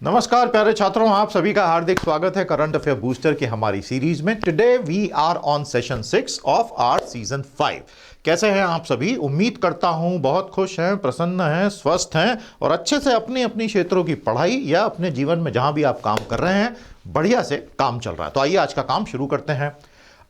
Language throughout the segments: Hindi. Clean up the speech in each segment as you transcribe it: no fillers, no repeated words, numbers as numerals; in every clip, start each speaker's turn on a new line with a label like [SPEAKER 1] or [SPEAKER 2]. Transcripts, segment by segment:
[SPEAKER 1] नमस्कार प्यारे छात्रों, आप सभी का हार्दिक स्वागत है करंट अफेयर बूस्टर की हमारी सीरीज में। Today we are on session 6 of our season 5। कैसे हैं आप सभी? उम्मीद करता हूं बहुत खुश हैं, प्रसन्न हैं, स्वस्थ हैं और अच्छे से अपनी अपनी क्षेत्रों की पढ़ाई या अपने जीवन में जहां भी आप काम कर रहे हैं बढ़िया से काम चल रहा है। तो आइए आज का काम शुरू करते हैं।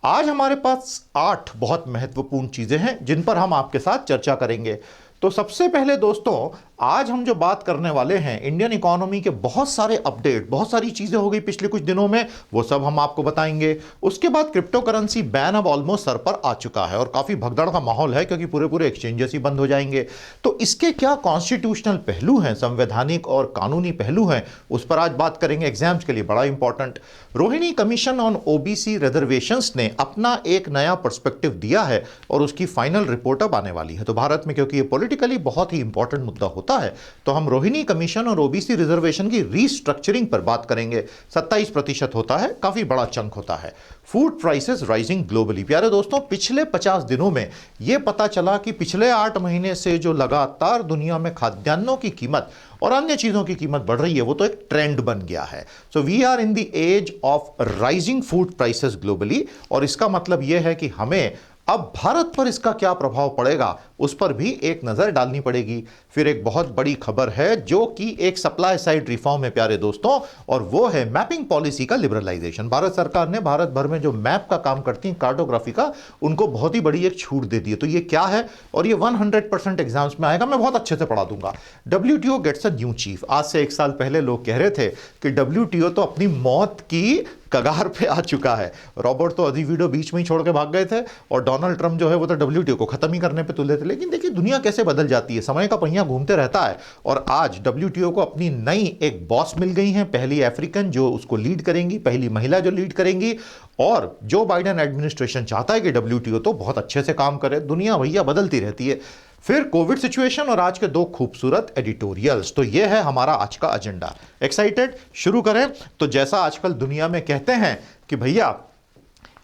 [SPEAKER 1] आज हमारे पास 8 बहुत महत्वपूर्ण चीजें हैं जिन पर हम आपके साथ चर्चा करेंगे। तो सबसे पहले दोस्तों, आज हम जो बात करने वाले हैं इंडियन इकोनॉमी के बहुत सारे अपडेट, बहुत सारी चीजें हो गई पिछले कुछ दिनों में, वो सब हम आपको बताएंगे। उसके बाद क्रिप्टो करेंसी बैन अब ऑलमोस्ट सर पर आ चुका है और काफी भगदड़ का माहौल है क्योंकि पूरे पूरे एक्सचेंजेस ही बंद हो जाएंगे। तो इसके क्या कॉन्स्टिट्यूशनल पहलू हैं, संवैधानिक और कानूनी पहलू हैं, उस पर आज बात करेंगे। एग्जाम्स के लिए बड़ा important. Rohini commission on OBC reservations ने अपना एक नया पर्सपेक्टिव दिया है और उसकी फाइनल रिपोर्ट अब आने वाली है। तो भारत में क्योंकि ये पॉलिटिकली बहुत ही इंपॉर्टेंट मुद्दा होता है तो हम रोहिणी कमीशन और ओबीसी रिजर्वेशन की रीस्ट्रक्चरिंग पर बात करेंगे। 27% होता है, काफी बड़ा चंक होता है। Food prices rising globally. प्यारे दोस्तों, पिछले 50 दिनों में यह पता चला कि पिछले 8 महीने से जो लगातार दुनिया में खाद्यान्नों की कीमत और अन्य चीजों की कीमत बढ़ रही है वो तो एक ट्रेंड बन गया है। So we are in the age of rising food prices globally और इसका मतलब यह है कि हमें अब भारत पर इसका क्या प्रभाव पड़ेगा उस पर भी एक नजर डालनी पड़ेगी। फिर एक बहुत बड़ी खबर है जो कि एक सप्लाई साइड रिफॉर्म है प्यारे दोस्तों, और वो है मैपिंग पॉलिसी का लिबरलाइजेशन। भारत सरकार ने भारत भर में जो मैप का काम करती है, कार्टोग्राफी का, उनको बहुत ही बड़ी एक छूट दे दी है। तो ये क्या है और ये 100% एग्जाम्स में आएगा, मैं बहुत अच्छे से पढ़ा दूंगा। WTO gets a new chief. आज से 1 साल पहले लोग कह रहे थे कि WTO तो अपनी मौत की कगार पे आ चुका है। रॉबर्ट तो अजीविडो बीच में ही छोड़ के भाग गए थे और डोनाल्ड ट्रंप जो है वो तो WTO को खत्म ही करने पे तुले थे। लेकिन देखिए दुनिया कैसे बदल जाती है, समय का पहिया घूमते रहता है और आज WTO को अपनी नई एक बॉस मिल गई है, पहली अफ्रीकन जो उसको लीड करेंगी, पहली महिला जो लीड करेंगी। और जो बाइडेन एडमिनिस्ट्रेशन चाहता है कि WTO तो बहुत अच्छे से काम करे। दुनिया भैया बदलती रहती है। फिर कोविड सिचुएशन और आज के 2 खूबसूरत एडिटोरियल्स। तो यह है हमारा आज का एजेंडा। एक्साइटेड? शुरू करें। तो जैसा आजकल दुनिया में कहते हैं कि भैया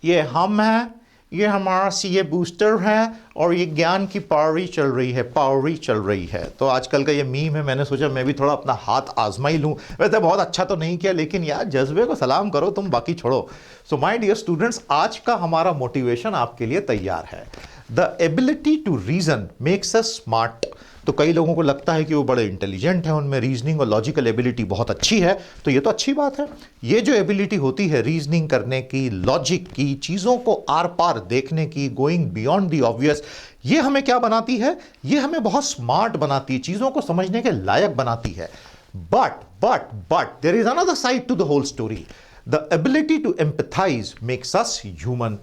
[SPEAKER 1] ये हम हैं, ये हमारा सीए बूस्टर है और ये ज्ञान की पावरी चल रही है, पावरी चल रही है। तो आजकल का ये मीम है, मैंने सोचा मैं भी थोड़ा अपना हाथ आजमाई लूं। वैसे बहुत अच्छा तो नहीं किया लेकिन यार जज्बे को सलाम करो, तुम बाकी छोड़ो। सो माय डियर स्टूडेंट्स, आज का हमारा मोटिवेशन आपके लिए तैयार है। The ability to reason makes us smart. तो कई लोगों को लगता है कि वो बड़े इंटेलिजेंट हैं, उनमें रीजनिंग और लॉजिकल एबिलिटी बहुत अच्छी है। तो ये तो अच्छी बात है। ये जो एबिलिटी होती है रीजनिंग करने की, लॉजिक की, चीज़ों को आर पार देखने की, गोइंग बियॉन्ड द ऑब्वियस, ये हमें क्या बनाती है? ये हमें बहुत स्मार्ट बनाती है, चीज़ों को समझने के लायक बनाती है। But there is another side to the whole story. The ability to empathise makes us human.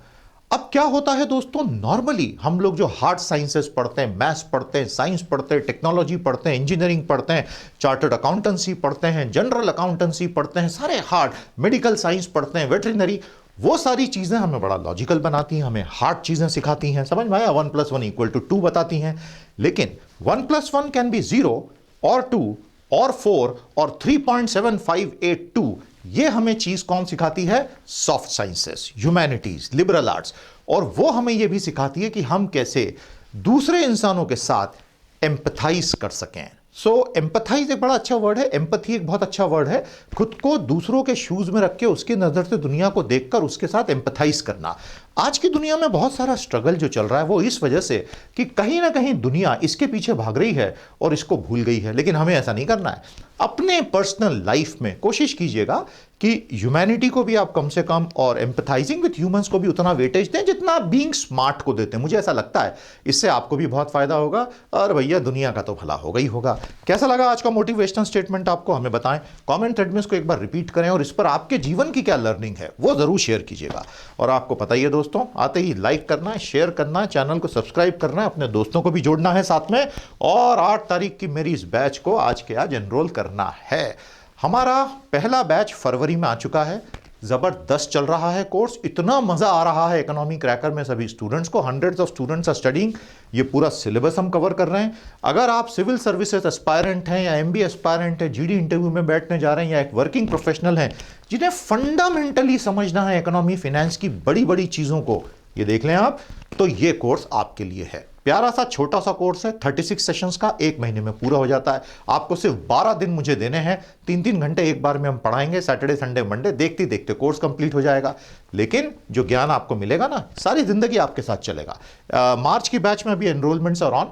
[SPEAKER 1] अब क्या होता है दोस्तों, नॉर्मली हम लोग जो हार्ड साइंसेस पढ़ते हैं, मैथ्स पढ़ते हैं, साइंस पढ़ते हैं, टेक्नोलॉजी पढ़ते हैं, इंजीनियरिंग पढ़ते हैं, चार्टर्ड अकाउंटेंसी पढ़ते हैं, जनरल अकाउंटेंसी पढ़ते हैं, सारे हार्ड, मेडिकल साइंस पढ़ते हैं, वेटरिनरी, वो सारी चीज़ें हमें बड़ा लॉजिकल बनाती हैं, हमें हार्ड चीज़ें सिखाती हैं। समझ में आया? 1 + 1 = 2 बताती हैं। लेकिन 1 + 1 कैन बी 0 और 2 और 4 और 3.7582। ये हमें चीज कौन सिखाती है? Soft sciences, humanities, liberal arts. और वो हमें यह भी सिखाती है कि हम कैसे दूसरे इंसानों के साथ एम्पथाइज कर सकें। सो एम्पथाइज एक बड़ा अच्छा वर्ड है, एम्पथी एक बहुत अच्छा वर्ड है। खुद को दूसरों के शूज में रख के उसकी नजर से दुनिया को देखकर उसके साथ एम्पथाइज करना। आज की दुनिया में बहुत सारा स्ट्रगल जो चल रहा है वो इस वजह से कि कहीं ना कहीं दुनिया इसके पीछे भाग रही है और इसको भूल गई है। लेकिन हमें ऐसा नहीं करना है। अपने पर्सनल लाइफ में कोशिश कीजिएगा कि ह्यूमैनिटी को भी आप कम से कम और एम्पथाइजिंग विद ह्यूमंस को भी उतना वेटेज दें जितना बीइंग स्मार्ट को देते हैं। मुझे ऐसा लगता है इससे आपको भी बहुत फायदा होगा और भैया दुनिया का तो भला होगा ही होगा। कैसा लगा आज का मोटिवेशनल स्टेटमेंट आपको? हमें बताएं, कमेंट थ्रेड में इसको एक बार रिपीट करें और इस पर आपके जीवन की क्या लर्निंग है वो जरूर शेयर कीजिएगा। और आपको पता ही है दोस्तों, आते ही लाइक करना है, शेयर करना है, चैनल को सब्सक्राइब करना है, अपने दोस्तों को भी जोड़ना है साथ में। और 8 तारीख की मेरी इस बैच को आज के आज एनरोल करना है। हमारा पहला बैच फरवरी में आ चुका है, जबरदस्त चल रहा है कोर्स, इतना मजा आ रहा है इकोनॉमी क्रैकर में सभी स्टूडेंट्स को, hundreds of students are studying, ये पूरा सिलेबस हम कवर कर रहे हैं। अगर आप सिविल सर्विसेज एस्पायरेंट हैं या एमबीए एस्पायरेंट हैं, जीडी इंटरव्यू में बैठने जा रहे हैं, या एक वर्किंग प्रोफेशनल हैं जिन्हें फंडामेंटली समझना है इकोनॉमी फाइनेंस की बड़ी बड़ी चीजों को, ये देख लें आप, तो ये कोर्स आपके लिए है। प्यारा सा छोटा सा कोर्स है, 36 सेशंस का, एक महीने में पूरा हो जाता है। आपको सिर्फ 12 दिन मुझे देने हैं, 3-3 घंटे एक बार में हम पढ़ाएंगे, सैटरडे संडे मंडे, देखते देखते कोर्स कंप्लीट हो जाएगा। लेकिन जो ज्ञान आपको मिलेगा ना, सारी जिंदगी आपके साथ चलेगा। मार्च की बैच में अभी एनरोलमेंट्स आर ऑन,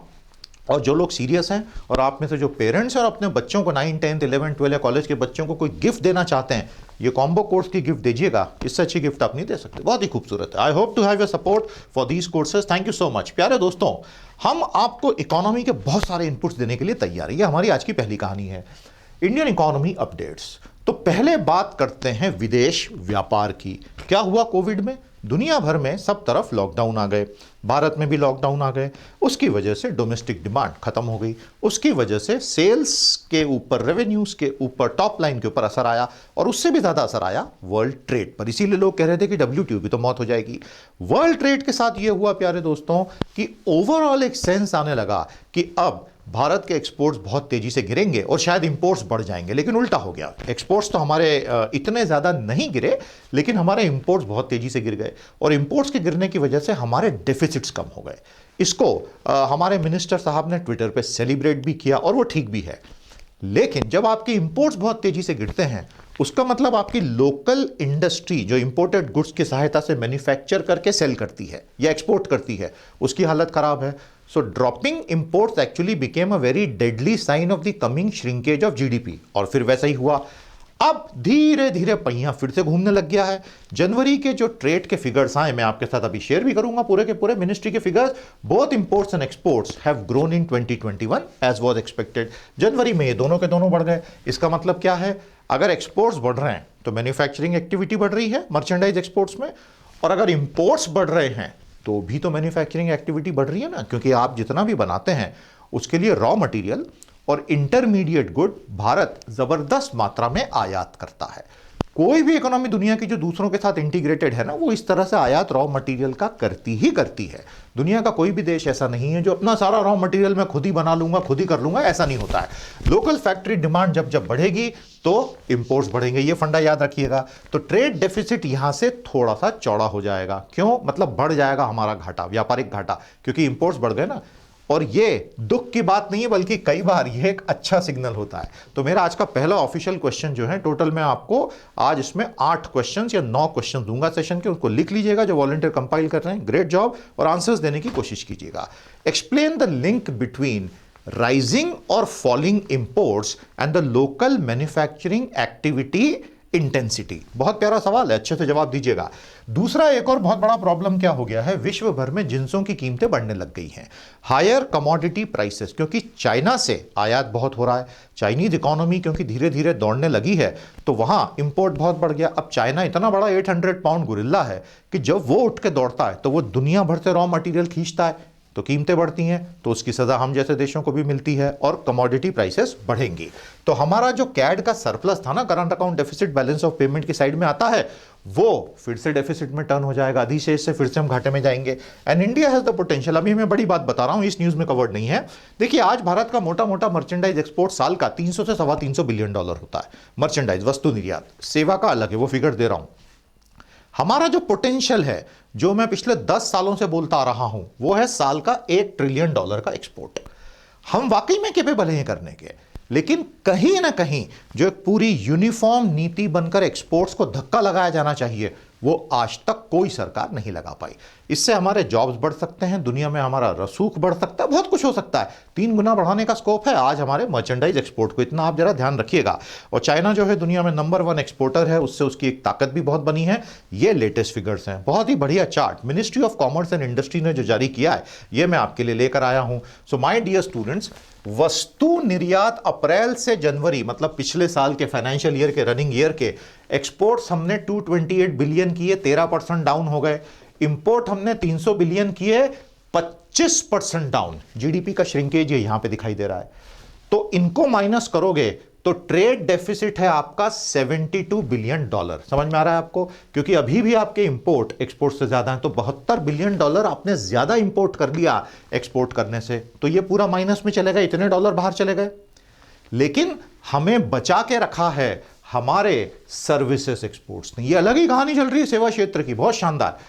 [SPEAKER 1] और जो लोग सीरियस हैं और आप में से जो पेरेंट्स हैं और अपने बच्चों को 9, 10, 11, 12 या कॉलेज के बच्चों को कोई गिफ्ट देना चाहते हैं, ये कॉम्बो कोर्स की गिफ्ट दीजिएगा, इससे अच्छी गिफ्ट आप नहीं दे सकते, बहुत ही खूबसूरत है। I hope to have your support for these courses, thank you so much. प्यारे दोस्तों, हम आपको इकोनॉमी के बहुत सारे इनपुट्स देने के लिए तैयार है। ये हमारी आज की पहली कहानी है, इंडियन इकोनॉमी अपडेट्स। तो पहले बात करते हैं विदेश व्यापार की। क्या हुआ कोविड में? दुनिया भर में सब तरफ लॉकडाउन आ गए, भारत में भी लॉकडाउन आ गए, उसकी वजह से डोमेस्टिक डिमांड खत्म हो गई, उसकी वजह से सेल्स के ऊपर, रेवेन्यूज के ऊपर, टॉप लाइन के ऊपर असर आया, और उससे भी ज्यादा असर आया वर्ल्ड ट्रेड पर। इसीलिए लोग कह रहे थे कि WTO की तो मौत हो जाएगी। वर्ल्ड ट्रेड के साथ यह हुआ प्यारे दोस्तों कि ओवरऑल एक सेंस आने लगा कि अब भारत के एक्सपोर्ट्स बहुत तेजी से गिरेंगे और शायद इंपोर्ट्स बढ़ जाएंगे, लेकिन उल्टा हो गया। एक्सपोर्ट्स तो हमारे इतने ज्यादा नहीं गिरे, लेकिन हमारे इंपोर्ट्स बहुत तेजी से गिर गए, और इंपोर्ट्स के गिरने की वजह से हमारे डेफिसिट्स कम हो गए। इसको हमारे मिनिस्टर साहब ने ट्विटर पे सेलिब्रेट भी किया, और वो ठीक भी है। लेकिन जब आपके इंपोर्ट्स बहुत तेजी से गिरते हैं, उसका मतलब आपकी लोकल इंडस्ट्री जो इंपोर्टेड गुड्स की सहायता से मैन्युफैक्चर करके सेल करती है या एक्सपोर्ट करती है, उसकी हालत खराब है। So dropping imports actually became a very deadly sign of the coming shrinkage of GDP, और फिर वैसा ही हुआ। अब धीरे धीरे पहिया फिर से घूमने लग गया है। जनवरी के जो ट्रेड के फिगर्स आए, मैं आपके साथ अभी शेयर भी करूंगा, पूरे के पूरे मिनिस्ट्री के figures, both imports and exports have grown in 2021 as was expected. जनवरी में ये दोनों के दोनों बढ़ गए। इसका मतलब क्या है? अगर एक्सपोर्ट्स बढ़ रहे हैं तो मैन्युफैक्चरिंग एक्टिविटी बढ़ रही है मर्चेंडाइज एक्सपोर्ट्स में, और अगर इंपोर्ट्स बढ़ रहे हैं तो भी तो मैन्युफैक्चरिंग एक्टिविटी बढ़ रही है ना, क्योंकि आप जितना भी बनाते हैं उसके लिए रॉ मटेरियल और इंटरमीडिएट गुड भारत जबरदस्त मात्रा में आयात करता है। कोई भी इकोनॉमी दुनिया की जो दूसरों के साथ इंटीग्रेटेड है ना, वो इस तरह से आयात रॉ मटेरियल का करती ही करती है। दुनिया का कोई भी देश ऐसा नहीं है जो अपना सारा रॉ मटेरियल मैं खुद ही बना लूंगा, खुद ही कर लूंगा, ऐसा नहीं होता है। लोकल फैक्ट्री डिमांड जब जब बढ़ेगी तो इंपोर्ट्स बढ़ेंगे, ये फंडा याद रखिएगा। तो ट्रेड डेफिसिट यहां से थोड़ा सा चौड़ा हो जाएगा। क्यों? मतलब बढ़ जाएगा हमारा घाटा, व्यापारिक घाटा, क्योंकि इंपोर्ट्स बढ़ गए ना। और ये दुख की बात नहीं है, बल्कि कई बार ये एक अच्छा सिग्नल होता है। तो मेरा आज का पहला ऑफिशियल क्वेश्चन जो है, टोटल मैं आपको आज इसमें 8 क्वेश्चंस या 9 क्वेश्चन दूंगा सेशन के, उसको लिख लीजिएगा जो वॉलंटियर कंपाइल कर रहे हैं, ग्रेट जॉब, और आंसर्स देने की कोशिश कीजिएगा। Explain the link between rising और falling imports and the local manufacturing activity intensity. बहुत प्यारा सवाल है, अच्छे से जवाब दीजिएगा। दूसरा, एक और बहुत बड़ा प्रॉब्लम क्या हो गया है, विश्व भर में जिंसों की कीमतें बढ़ने लग गई हैं। हायर कमोडिटी प्राइसेस, क्योंकि चाइना से आयात बहुत हो रहा है, चाइनीज इकोनॉमी क्योंकि धीरे धीरे दौड़ने लगी है, तो वहां इंपोर्ट बहुत बढ़ गया। अब चाइना इतना बड़ा 800 पाउंड गुरिल्ला है कि जब वो उठ के दौड़ता है तो वो दुनिया भर से रॉ मटेरियल खींचता है, तो कीमतें बढ़ती हैं, तो उसकी सजा हम जैसे देशों को भी मिलती है, और कमोडिटी प्राइसेस बढ़ेंगी। तो हमारा जो कैड का सरप्लस था ना, current account deficit, balance of payment की साइड में आता है, वो फिर से डेफिसिट में टर्न हो जाएगा, अधिशेष से फिर से हम घाटे में जाएंगे। And India has the potential. अभी मैं बड़ी बात बता रहा हूं, इस न्यूज में कवर्ड नहीं है। देखिए, आज भारत का मोटा मोटा मर्चेंडाइज एक्सपोर्ट साल का 300 से $325 बिलियन होता है। मर्चेंडाइज, वस्तु निर्यात, सेवा का अलग है, वो फिगर दे रहा हूं। हमारा जो पोटेंशियल है, जो मैं पिछले 10 सालों से बोलता आ रहा हूं, वो है साल का $1 ट्रिलियन का एक्सपोर्ट। हम वाकई में कैपेबल हैं करने के, लेकिन कहीं ना कहीं जो एक पूरी यूनिफॉर्म नीति बनकर एक्सपोर्ट्स को धक्का लगाया जाना चाहिए, वो आज तक कोई सरकार नहीं लगा पाई। इससे हमारे जॉब्स बढ़ सकते हैं, दुनिया में हमारा रसूख बढ़ सकता है, बहुत कुछ हो सकता है। 3 गुना बढ़ाने का स्कोप है आज हमारे मर्चेंडाइज एक्सपोर्ट को, इतना आप जरा ध्यान रखिएगा। और चाइना जो है दुनिया में नंबर 1 एक्सपोर्टर है, उससे उसकी एक ताकत भी बहुत बनी है। ये लेटेस्ट फिगर्स हैं, बहुत ही बढ़िया chart ministry of commerce and industry ने जो जारी किया है, ये मैं आपके लिए लेकर आया हूं। सो माय डियर स्टूडेंट्स, वस्तु निर्यात अप्रैल से जनवरी, मतलब पिछले साल के फाइनेंशियल ईयर के, रनिंग ईयर के एक्सपोर्ट्स हमने 228 बिलियन किए, 13% डाउन हो गए। इंपोर्ट हमने 300 बिलियन किए, 25% डाउन। जीडीपी का श्रिंकेज ये यहां पे दिखाई दे रहा है। तो इनको माइनस करोगे तो ट्रेड डेफिसिट है आपका $72 बिलियन। समझ में आ रहा है आपको? क्योंकि अभी भी आपके इंपोर्ट एक्सपोर्ट से ज्यादा है, तो $72 बिलियन आपने ज्यादा इंपोर्ट कर लिया एक्सपोर्ट करने से, तो ये पूरा माइनस में चले गए, इतने डॉलर बाहर चले गए। लेकिन हमें बचा के रखा है हमारे सर्विसेज एक्सपोर्ट्स ने। ये अलग ही कहानी चल रही है सेवा क्षेत्र की, बहुत शानदार।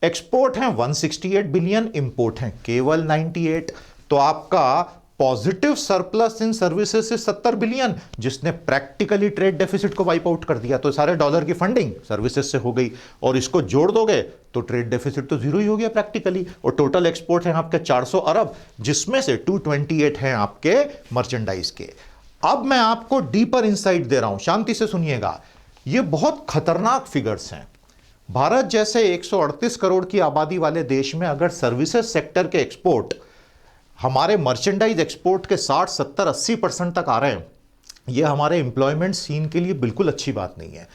[SPEAKER 1] एक्सपोर्ट है 168 बिलियन, इंपोर्ट है केवल 98। तो आपका पॉजिटिव सरप्लस इन सर्विसेज से 70 बिलियन, जिसने प्रैक्टिकली ट्रेड डेफिसिट को वाइप आउट कर दिया। तो सारे डॉलर की फंडिंग सर्विसेज से हो गई, और इसको जोड़ दोगे तो ट्रेड डेफिसिट तो जीरो ही हो गया प्रैक्टिकली। और टोटल एक्सपोर्ट है आपके 400 अरब, जिसमें से 228 हैं आपके मर्चेंडाइज के। अब मैं आपको डीपर इंसाइट दे रहा हूं, शांति से सुनिएगा। ये बहुत खतरनाक फिगर्स हैं। भारत जैसे 138 करोड़ की आबादी वाले देश में अगर सर्विसेज सेक्टर के एक्सपोर्ट हमारे मर्चेंडाइज एक्सपोर्ट के 60, 70, 80% तक आ रहे हैं, ये हमारे एम्प्लॉयमेंट सीन के लिए बिल्कुल अच्छी बात नहीं है।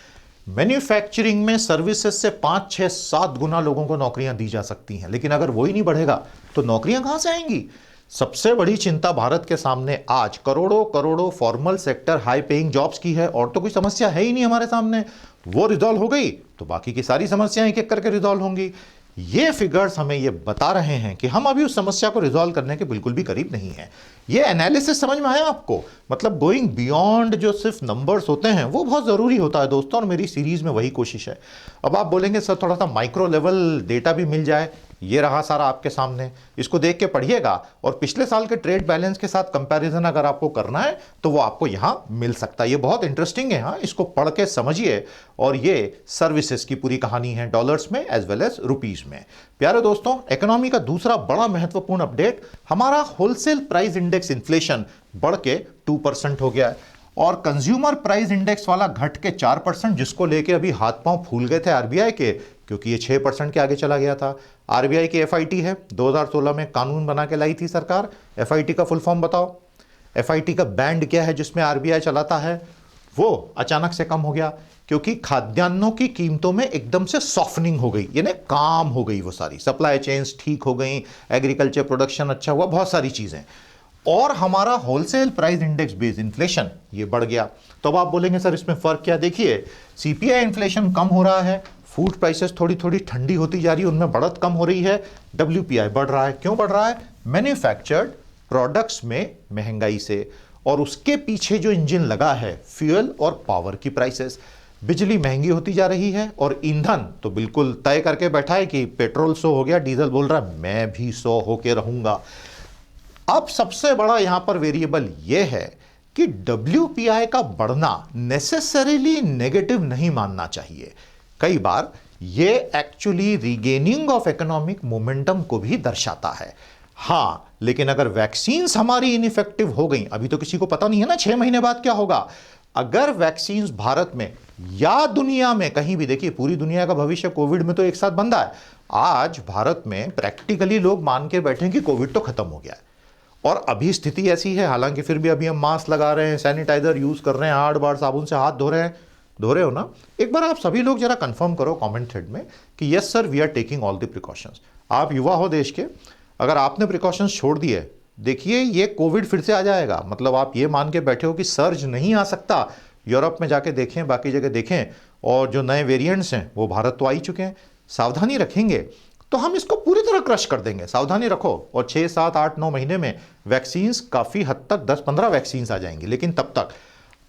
[SPEAKER 1] मैन्युफैक्चरिंग में सर्विसेज से 5, 6, 7 गुना लोगों को नौकरियां दी जा सकती हैं, लेकिन अगर वही नहीं बढ़ेगा तो नौकरियां कहां से आएंगी? सबसे बड़ी चिंता भारत के सामने आज करोड़ों करोड़ों formal sector high paying jobs की है, और तो कोई समस्या है ही नहीं हमारे सामने। वो रिजॉल्व हो गई तो बाकी की सारी समस्याएं एक एक करके रिजॉल्व होंगी। ये फिगर्स हमें ये बता रहे हैं कि हम अभी उस समस्या को रिजॉल्व करने के बिल्कुल भी करीब नहीं है। ये एनालिसिस समझ में आया आपको? मतलब गोइंग बियॉन्ड जो सिर्फ नंबर्स होते हैं वो बहुत जरूरी होता है दोस्तों, और मेरी सीरीज में वही कोशिश है। अब आप बोलेंगे सर थोड़ा सा माइक्रो लेवल डेटा भी मिल जाए। ये रहा सारा आपके सामने, इसको देख के पढ़िएगा, और पिछले साल के ट्रेड बैलेंस के साथ कंपैरिजन अगर आपको करना है तो वो आपको यहां मिल सकता है। ये बहुत इंटरेस्टिंग है, हाँ, इसको पढ़ के समझिए। और ये सर्विसेज की पूरी कहानी है, डॉलर्स में एज वेल एज रुपीज में। प्यारे दोस्तों, इकोनॉमी का दूसरा बड़ा महत्वपूर्ण अपडेट, हमारा होलसेल प्राइस इंडेक्स इन्फ्लेशन बढ़ के 2% हो गया है, और कंज्यूमर प्राइस इंडेक्स वाला घट के 4%, जिसको लेके अभी हाथ पांव फूल गए थे आरबीआई के, क्योंकि ये 6% के आगे चला गया था। आरबीआई की एफआईटी है, 2016 में कानून बना के लाई थी सरकार। एफआईटी का फुल फॉर्म बताओ, एफआईटी का बैंड क्या है जिसमें आरबीआई चलाता है? वो अचानक से कम हो गया क्योंकि खाद्यान्नों की कीमतों में एकदम से सॉफ्टनिंग हो गई, यानी काम हो गई, वो सारी सप्लाई चेन्स ठीक हो गई, एग्रीकल्चर प्रोडक्शन अच्छा हुआ, बहुत सारी चीजें, और हमारा wholesale price index based inflation ये बढ़ गया। तो अब आप बोलेंगे सर इसमें फर्क क्या? देखिए, सीपीआई इन्फ्लेशन कम हो रहा है, फूड प्राइसेस थोड़ी थोड़ी ठंडी होती जा रही है, उनमें बढ़त कम हो रही है, डब्ल्यूपीआई बढ़ रहा है। क्यों बढ़ रहा है? मैन्युफैक्चर्ड प्रोडक्ट्स में महंगाई से, और उसके पीछे जो इंजन लगा है फ्यूल और पावर की प्राइसेस। बिजली महंगी होती जा रही है, और ईंधन तो बिल्कुल तय करके बैठा है कि पेट्रोल 100 हो गया, डीजल बोल रहा है मैं भी 100 होके रहूंगा। अब सबसे बड़ा यहां पर वेरिएबल यह है कि डब्ल्यूपीआई का बढ़ना नेसेसरीली नेगेटिव नहीं मानना चाहिए। कई बार यह actually regaining of economic momentum को भी दर्शाता है। हां, लेकिन अगर वैक्सीन्स हमारी इनइफेक्टिव हो गई, अभी तो किसी को पता नहीं है ना 6 महीने बाद क्या होगा। अगर वैक्सीन्स भारत में या दुनिया में कहीं भी, देखिए पूरी दुनिया का भविष्य कोविड में तो एक साथ बंधा है। आज भारत में प्रैक्टिकली लोग मान के बैठे कि कोविड तो खत्म हो गया है, और अभी स्थिति ऐसी है, हालांकि फिर भी अभी हम मास्क लगा रहे हैं, सैनिटाइजर यूज कर रहे हैं, 8 बार साबुन से हाथ धो रहे हैं। धो रहे हो ना? एक बार आप सभी लोग जरा कंफर्म करो कमेंट थ्रेड में कि yes sir we are taking all the precautions. आप युवा हो देश के, अगर आपने प्रिकॉशंस छोड़ दिए, देखिए ये कोविड फिर से आ जाएगा। मतलब आप ये मान के बैठे हो कि सर्ज नहीं आ सकता, यूरोप में जाके देखें, बाकी जगह देखें, और जो नए वेरिएंट्स हैं वो भारत तो आ ही चुके हैं। सावधानी रखेंगे तो हम इसको पूरी तरह क्रश कर देंगे, सावधानी रखो। और 6, 7, 8, 9 महीने में वैक्सीन्स काफी हद तक 10-15 वैक्सीन्स आ जाएंगी। लेकिन तब तक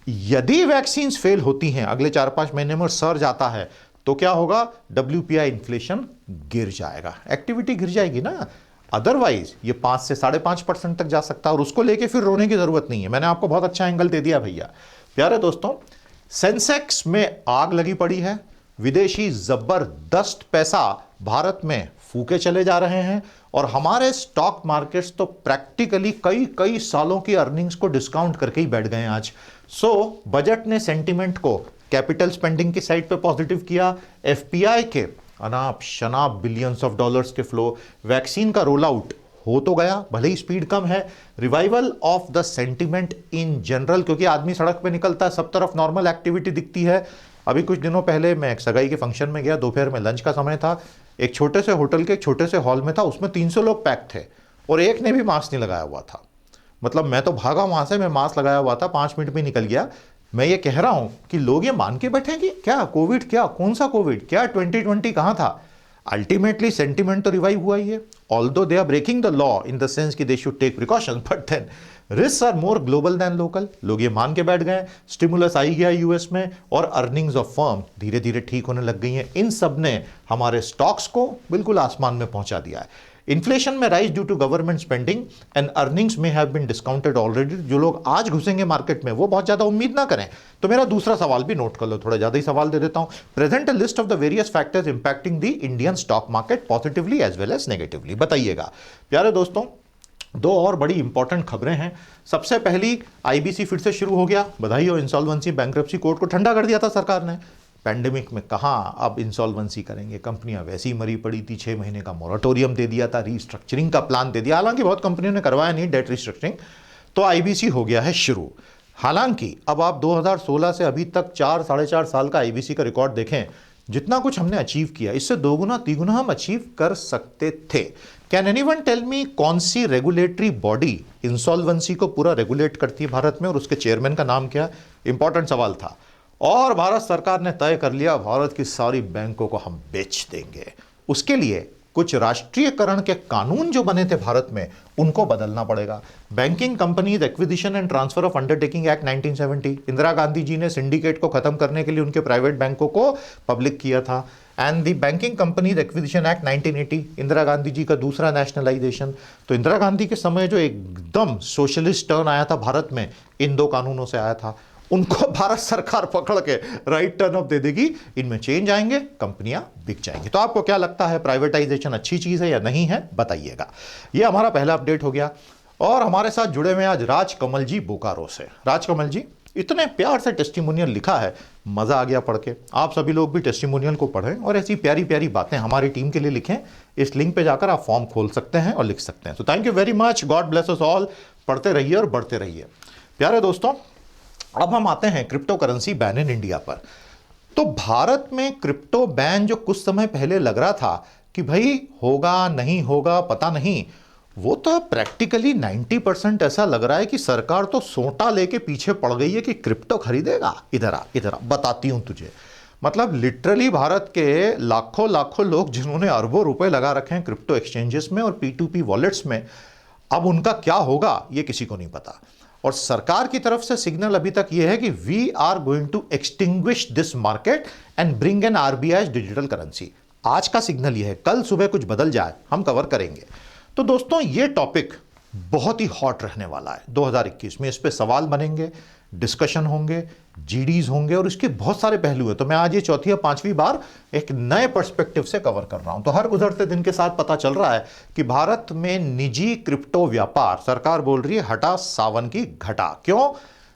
[SPEAKER 1] यदि वैक्सीन्स फेल होती हैं, अगले 4-5 महीने में सर्ज आता है, तो क्या होगा? डब्ल्यूपीआई इन्फ्लेशन गिर जाएगा, एक्टिविटी गिर जाएगी ना। अदरवाइज ये 5 से 5.5% तक जा सकता है, और उसको लेके फिर रोने की जरूरत नहीं है। मैंने आपको बहुत अच्छा एंगल दे दिया भैया। प्यारे दोस्तों, सेंसेक्स में आग लगी पड़ी है, विदेशी जबरदस्त पैसा भारत में फूके चले जा रहे हैं, और हमारे स्टॉक मार्केट्स तो प्रैक्टिकली कई कई सालों की अर्निंग्स को डिस्काउंट करके ही बैठ गए हैं आज। सो बजट ने सेंटिमेंट को कैपिटल स्पेंडिंग की साइड पे पॉजिटिव किया, एफपीआई के अनाप शनाप बिलियंस ऑफ डॉलर्स के फ्लो, वैक्सीन का रोल आउट हो तो गया, भले ही स्पीड कम है, revival of the sentiment in general, क्योंकि आदमी सड़क पे निकलता है, सब तरफ नॉर्मल एक्टिविटी दिखती है। अभी कुछ दिनों पहले मैं एक सगाई के फंक्शन में गया, दोपहर में लंच का समय था, एक छोटे से होटल के एक छोटे से हॉल में था, उसमें 300 लोग पैक थे, और एक ने भी मास्क नहीं लगाया हुआ था। मतलब मैं तो भागा वहां से, मैं मास्क लगाया हुआ था, 5 मिनट में निकल गया। मैं ये कह रहा हूं कि लोग ये मान के बैठे कि क्या कोविड, क्या कौन सा कोविड, क्या 2020 कहां था। अल्टीमेटली सेंटिमेंट तो रिवाइव हुआ ही है, although they are breaking the law in the sense कि they should take precaution, but then risk are more global than local. लोग ये मान के बैठ गए, स्टिमुलस आई गया यूएस में, और अर्निंग्स ऑफ फर्म धीरे धीरे ठीक होने लग गई हैं। इन सब ने हमारे स्टॉक्स को बिल्कुल आसमान में पहुंचा दिया है। इन्फ्लेशन में rise due to government spending and earnings may have been discounted already. जो लोग आज घुसेंगे मार्केट में वो बहुत ज्यादा उम्मीद ना करें। तो मेरा दूसरा सवाल भी नोट कर लो, थोड़ा ज्यादा ही सवाल दे देता हूं। Present a list of the various factors impacting the Indian stock market positively as well as negatively. बताइएगा प्यारे दोस्तों, दो और बड़ी इंपॉर्टेंट खबरें हैं। सबसे पहली, आईबीसी फिर से शुरू हो गया, बधाई हो। इंसॉल्वेंसी बैंक्रप्सी कोर्ट को ठंडा कर दिया था सरकार ने। पैंडेमिक में कहाँ अब इंसॉल्वेंसी करेंगे, कंपनियां वैसी ही मरी पड़ी थी। 6 महीने का मोरेटोरियम दे दिया था, रीस्ट्रक्चरिंग का प्लान दे दिया, हालांकि बहुत कंपनियों ने करवाया नहीं डेट रीस्ट्रक्चरिंग। तो आईबीसी हो गया है शुरू। हालांकि अब आप 2016 से अभी तक 4-4.5 साल का आईबीसी का रिकॉर्ड देखें, जितना कुछ हमने अचीव किया इससे दोगुना तिगुना हम अचीव कर सकते थे। कैन एनीवन टेल मी कौन सी रेगुलेटरी बॉडी इंसॉल्वेंसी को पूरा रेगुलेट करती है भारत में, और उसके चेयरमैन का नाम क्या? इंपॉर्टेंट सवाल था। और भारत सरकार ने तय कर लिया, भारत की सारी बैंकों को हम बेच देंगे। उसके लिए कुछ राष्ट्रीयकरण के कानून जो बने थे भारत में, उनको बदलना पड़ेगा। Banking companies acquisition and transfer of undertaking act 1970, Indira Gandhi ji ने सिंडिकेट को खत्म करने के लिए उनके प्राइवेट बैंकों को पब्लिक किया था। And the banking companies acquisition act 1980, Indira Gandhi ji का दूसरा नेशनलाइजेशन। तो इंदिरा गांधी के समय जो एकदम सोशलिस्ट टर्न आया था भारत में, इन दो कानूनों से आया था। उनको भारत सरकार पकड़ के राइट टर्न ऑफ दे देगी, इनमें चेंज आएंगे, कंपनियां बिक जाएंगी। तो आपको क्या लगता है, प्राइवेटाइजेशन अच्छी चीज है या नहीं है, बताइएगा। ये हमारा पहला अपडेट हो गया। और हमारे साथ जुड़े हुए आज राजकमल जी बोकारो से। राजकमल जी, इतने प्यार से टेस्टिमोनियल लिखा है, मजा आ गया पढ़ के। आप सभी लोग भी टेस्टिमोनियल को पढ़ें और ऐसी प्यारी प्यारी बातें हमारी टीम के लिए लिखें। इस लिंक पे जाकर आप फॉर्म खोल सकते हैं और लिख सकते हैं। तो thank you very much, God bless us all. पढ़ते रहिए और बढ़ते रहिए। प्यारे दोस्तों, अब हम आते हैं crypto currency ban in India पर। तो भारत में क्रिप्टो बैन जो कुछ समय पहले लग रहा था कि भाई होगा नहीं होगा पता नहीं, वो तो प्रैक्टिकली 90% ऐसा लग रहा है कि सरकार तो सोटा लेके पीछे पड़ गई है कि क्रिप्टो खरीदेगा। इधर आ बताती हूं तुझे। मतलब लिटरली भारत के लाखों लाखों लोग जिन्होंने अरबों रुपए लगा रखे हैं क्रिप्टो एक्सचेंजेस में और P2P वॉलेट्स में, अब उनका क्या होगा ये किसी को नहीं पता। और सरकार की तरफ से सिग्नल अभी तक यह है कि we are going to extinguish this market and bring an RBI digital currency. आज का सिग्नल यह है, कल सुबह कुछ बदल जाए हम कवर करेंगे। तो दोस्तों, ये टॉपिक बहुत ही हॉट रहने वाला है 2021 में। इस पे सवाल बनेंगे, डिस्कशन होंगे, जीडीज होंगे और इसके बहुत सारे पहलू हैं। तो मैं आज ये चौथी या पांचवी बार एक नए पर्सपेक्टिव से कवर कर रहा हूं। तो हर गुजरते दिन के साथ पता चल रहा है कि भारत में निजी क्रिप्टो व्यापार, सरकार बोल रही है हटा सावन की घटा। क्यों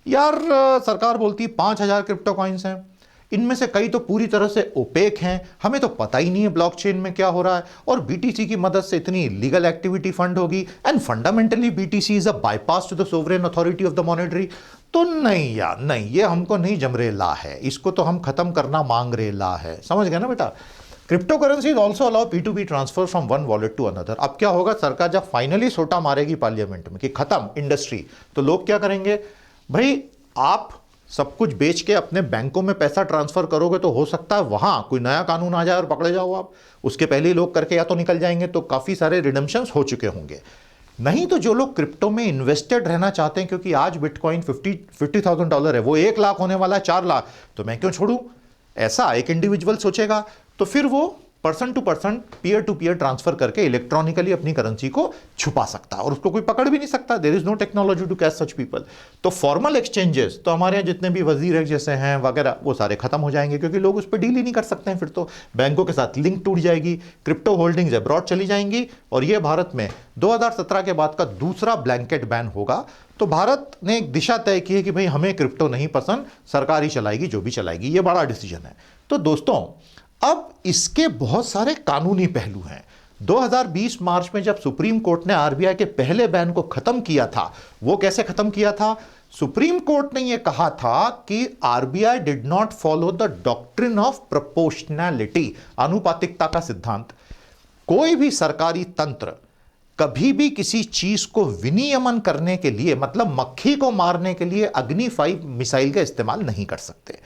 [SPEAKER 1] यार? सरकार बोलती है 5,000 क्रिप्टो कॉइन्स हैं, इनमें से कई तो पूरी तरह से ओपेक हैं, हमें तो पता ही नहीं है ब्लॉकचेन में क्या हो रहा है, और बीटीसी की मदद से इतनी लीगल एक्टिविटी फंड होगी, and fundamentally BTC is a bypass to the sovereign authority of the monetary. तो नहीं यार नहीं, ये हमको नहीं जम रे ला है, इसको तो हम खत्म करना मांग रे ला है। समझ गए ना बेटा? Crypto currency also allow P2P transfer from one wallet to another. अब क्या होगा, सरकार जब फाइनली सोटा मारेगी पार्लियामेंट में कि खत्म इंडस्ट्री, तो लोग क्या करेंगे, भाई आप सब कुछ बेच के अपने बैंकों में पैसा ट्रांसफर करोगे तो हो सकता है वहां कोई नया कानून आ जाए और पकड़े जाओ आप। उसके पहले ही लोग करके या तो निकल जाएंगे, तो काफी सारे रिडम्पशंस हो चुके होंगे। नहीं तो जो लोग क्रिप्टो में इन्वेस्टेड रहना चाहते हैं, क्योंकि आज बिटकॉइन $50,000 है, वो 1 लाख होने वाला है 4 लाख, तो मैं क्यों छोड़ूं, ऐसा एक इंडिविजुअल सोचेगा, तो फिर वो person to person, peer to peer transfer करके इलेक्ट्रॉनिकली अपनी करेंसी को छुपा सकता है और उसको कोई पकड़ भी नहीं सकता। There is no technology to catch such people. तो फॉर्मल एक्सचेंजेस तो हमारे यहाँ जितने भी वजीर जैसे हैं वगैरह, वो सारे खत्म हो जाएंगे, क्योंकि लोग उस पर डील ही नहीं कर सकते हैं। फिर तो बैंकों के साथ लिंक टूट जाएगी, क्रिप्टो होल्डिंग्स अब्रॉड चली जाएंगी, और ये भारत में 2017 के बाद का दूसरा ब्लैंकेट बैन होगा। तो भारत ने एक दिशा तय की है कि भाई हमें क्रिप्टो नहीं पसंद, सरकार ही चलाएगी जो भी चलाएगी। ये बड़ा डिसीजन है। तो दोस्तों, अब इसके बहुत सारे कानूनी पहलू हैं। 2020 मार्च में जब सुप्रीम कोर्ट ने आरबीआई के पहले बैन को खत्म किया था, वो कैसे खत्म किया था? सुप्रीम कोर्ट ने यह कहा था कि RBI did not follow the doctrine of proportionality, आनुपातिकता का सिद्धांत। कोई भी सरकारी तंत्र कभी भी किसी चीज को विनियमन करने के लिए, मतलब मक्खी को मारने के लिए अग्नि 5 मिसाइल का इस्तेमाल नहीं कर सकते।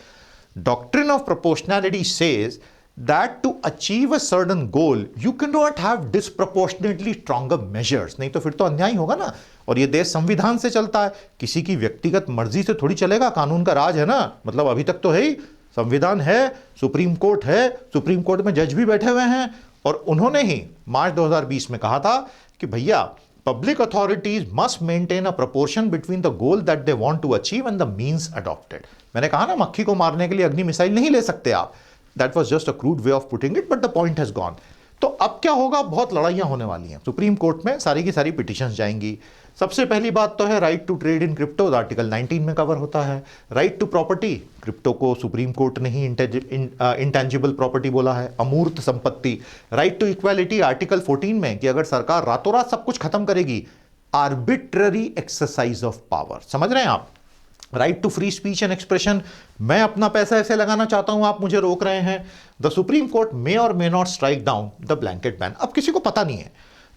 [SPEAKER 1] Doctrine of proportionality says that to achieve a certain goal you cannot have disproportionately stronger measures, नहीं तो फिर तो अन्याय होगा ना। और ये देश संविधान से चलता है, किसी की व्यक्तिगत मर्जी से थोड़ी चलेगा, कानून का राज है ना। मतलब अभी तक तो है ही, संविधान है, सुप्रीम कोर्ट है, सुप्रीम कोर्ट में जज भी बैठे हुए हैं, और उन्होंने ही मार्च 2020 में कहा था कि भैया public authorities must maintain a proportion between the goal that they want to achieve and the means adopted. मैंने कहा ना, मक्खी को मारने के लिए अग्नि मिसाइल नहीं ले सकते आप। That was just a crude way of putting it, but the point has gone. तो अब क्या होगा, बहुत लड़ाइयां होने वाली हैं सुप्रीम कोर्ट में, सारी की सारी पिटिशंस जाएंगी। सबसे पहली बात तो है right to trade in crypto, article 19 में कवर होता है। राइट टू प्रॉपर्टी, क्रिप्टो को सुप्रीम कोर्ट ने ही इंटेंजिबल प्रॉपर्टी बोला है, अमूर्त संपत्ति। राइट टू इक्वालिटी, आर्टिकल 14 में कि अगर सरकार रातों रात सब कुछ खत्म करेगी, आर्बिट्ररी एक्सरसाइज ऑफ पावर, समझ रहे हैं आप। Right to free speech and expression, मैं अपना पैसा ऐसे लगाना चाहता हूं, आप मुझे रोक रहे हैं। द सुप्रीम कोर्ट मे और may not strike down the blanket ban. अब किसी को पता नहीं है,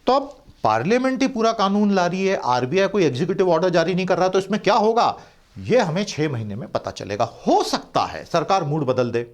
[SPEAKER 1] तो अब पार्लियामेंट ही पूरा कानून ला रही है, आरबीआई कोई एग्जीक्यूटिव ऑर्डर जारी नहीं कर रहा, तो इसमें क्या होगा यह हमें 6 महीने में पता चलेगा। हो सकता है सरकार मूड बदल दे,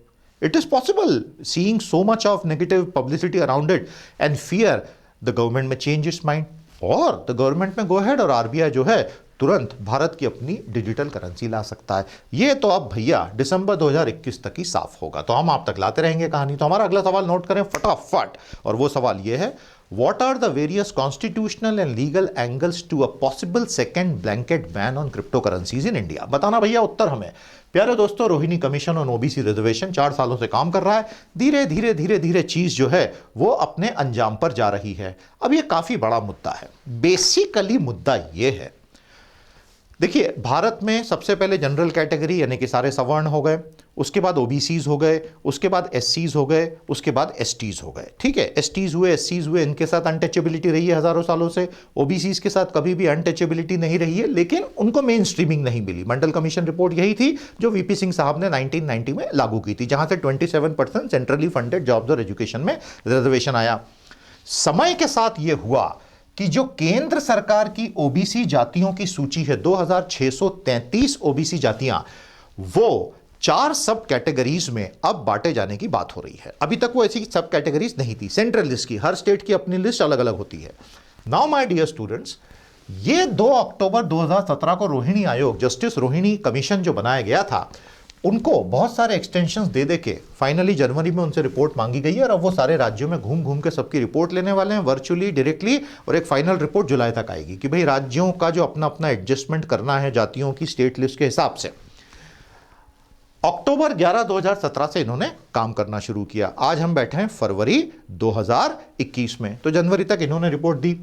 [SPEAKER 1] it is possible, seeing so much of negative publicity around it and fear the government may change its mind, और the government may go head और आरबीआई जो है तुरंत भारत की अपनी डिजिटल करेंसी ला सकता है। ये तो अब भैया दिसंबर 2021 तक ही साफ होगा, तो हम आप तक लाते रहेंगे कहानी। तो हमारा अगला सवाल नोट करें फटाफट, और वो सवाल ये है, what are the various constitutional and legal angles to a possible second blanket ban on crypto currencies in India. बताना भैया उत्तर हमें। प्यारे दोस्तों, Rohini commission on OBC reservation 4 सालों से काम कर रहा है, धीरे धीरे धीरे धीरे चीज जो है वो अपने अंजाम पर जा रही है। अब ये काफी बड़ा मुद्दा है। बेसिकली मुद्दा ये है, देखिए भारत में सबसे पहले जनरल कैटेगरी यानी कि सारे सवर्ण हो गए, उसके बाद ओबीसीज हो गए, उसके बाद एससीज हो गए, उसके बाद एसटीज हो गए। ठीक है, एसटीज हुए, एससीज हुए, इनके साथ अनटचेबिलिटी रही है हजारों सालों से। ओबीसीज के साथ कभी भी अनटचेबिलिटी नहीं रही है, लेकिन उनको मेन स्ट्रीमिंग नहीं मिली। मंडल कमीशन रिपोर्ट यही थी जो वीपी सिंह साहब ने 1990 में लागू की थी, जहां से 27% सेंट्रली फंडेड जॉब्स और एजुकेशन में रिजर्वेशन आया। समय के साथ यह हुआ कि जो केंद्र सरकार की ओबीसी जातियों की सूची है, 2633 ओबीसी जातियां, वो 4 सब कैटेगरीज में अब बांटे जाने की बात हो रही है। अभी तक वो ऐसी सब कैटेगरीज नहीं थी, सेंट्रल लिस्ट की, हर स्टेट की अपनी लिस्ट अलग अलग होती है। नाउ माय डियर स्टूडेंट्स, ये 2 अक्टूबर 2017 को रोहिणी आयोग, जस्टिस रोहिणी कमीशन जो बनाया गया था, उनको बहुत सारे एक्सटेंशंस दे दे के फाइनली जनवरी में उनसे रिपोर्ट मांगी गई है, और अब वो सारे राज्यों में घूम घूम के सबकी रिपोर्ट लेने वाले हैं, वर्चुअली, डायरेक्टली, और एक फाइनल रिपोर्ट जुलाई तक आएगी कि भाई राज्यों का जो अपना अपना एडजस्टमेंट करना है जातियों की स्टेट लिस्ट के हिसाब से। अक्टूबर 11, 2017 से इन्होंने काम करना शुरू किया। आज हम बैठे हैं फरवरी 2021 में, तो जनवरी तक इन्होंने रिपोर्ट दी।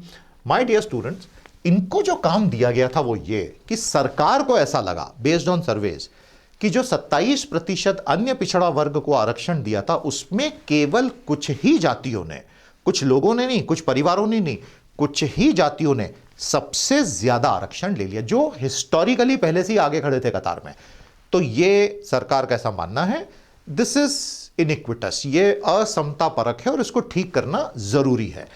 [SPEAKER 1] माय डियर स्टूडेंट्स, इनको जो काम दिया गया था वो ये कि सरकार को ऐसा लगा, बेस्ड ऑन सर्वेज, कि जो 27% अन्य पिछड़ा वर्ग को आरक्षण दिया था, उसमें केवल कुछ ही जातियों ने, कुछ लोगों ने नहीं, कुछ परिवारों ने नहीं, कुछ ही जातियों ने सबसे ज्यादा आरक्षण ले लिया, जो हिस्टोरिकली पहले से ही आगे खड़े थे कतार में। तो ये सरकार का ऐसा मानना है, दिस इज इनइक्विटस, ये असमता परक है और इसको ठीक करना जरूरी है।